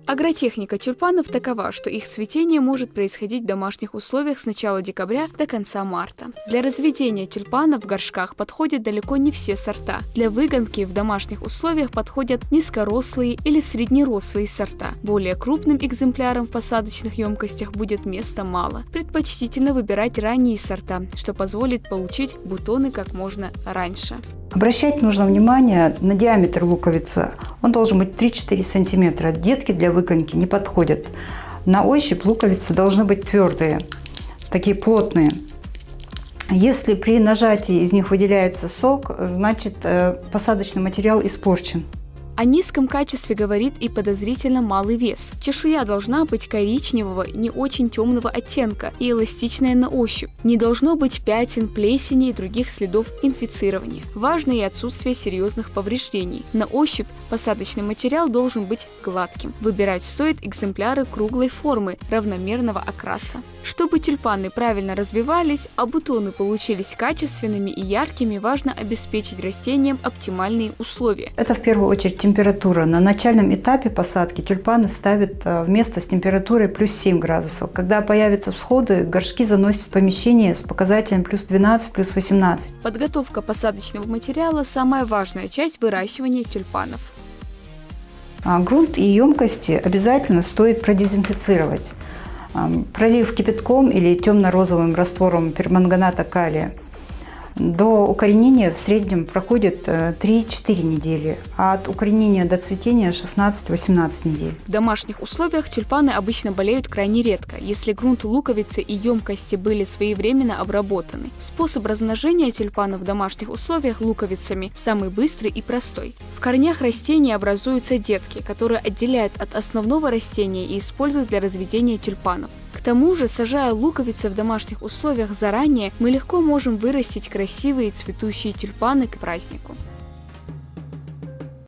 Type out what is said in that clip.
Агротехника тюльпанов такова, что их цветение может происходить в домашних условиях с начала декабря до конца марта. Для разведения тюльпанов в горшках подходят далеко не все сорта. Для выгонки в домашних условиях подходят низкорослые или среднерослые сорта. Более крупным экземплярам в посадочных емкостях будет места мало. Предпочтительно выбирать ранние сорта, что позволит получить бутоны как можно раньше. Обращать нужно внимание на диаметр луковицы. Он должен быть 3-4 см. Детки для выгонки не подходят. На ощупь луковицы должны быть твердые, такие плотные. Если при нажатии из них выделяется сок, значит посадочный материал испорчен. О низком качестве говорит и подозрительно малый вес. Чешуя должна быть коричневого, не очень темного оттенка и эластичная на ощупь. Не должно быть пятен, плесени и других следов инфицирования. Важно и отсутствие серьезных повреждений. На ощупь посадочный материал должен быть гладким. Выбирать стоит экземпляры круглой формы, равномерного окраса. Чтобы тюльпаны правильно развивались, а бутоны получились качественными и яркими, важно обеспечить растениям оптимальные условия. Это в первую очередь температура. На начальном этапе посадки тюльпаны ставят в место с температурой плюс 7 градусов. Когда появятся всходы, горшки заносят в помещение с показателем плюс 12, плюс 18. Подготовка посадочного материала – самая важная часть выращивания тюльпанов. Грунт и емкости обязательно стоит продезинфицировать. Пролив кипятком или темно-розовым раствором перманганата калия. До укоренения в среднем проходит 3-4 недели, а от укоренения до цветения 16-18 недель. В домашних условиях тюльпаны обычно болеют крайне редко, если грунт, луковицы и емкости были своевременно обработаны. Способ размножения тюльпанов в домашних условиях луковицами самый быстрый и простой. В корнях растения образуются детки, которые отделяют от основного растения и используют для разведения тюльпанов. К тому же, сажая луковицы в домашних условиях заранее, мы легко можем вырастить красивые цветущие тюльпаны к празднику.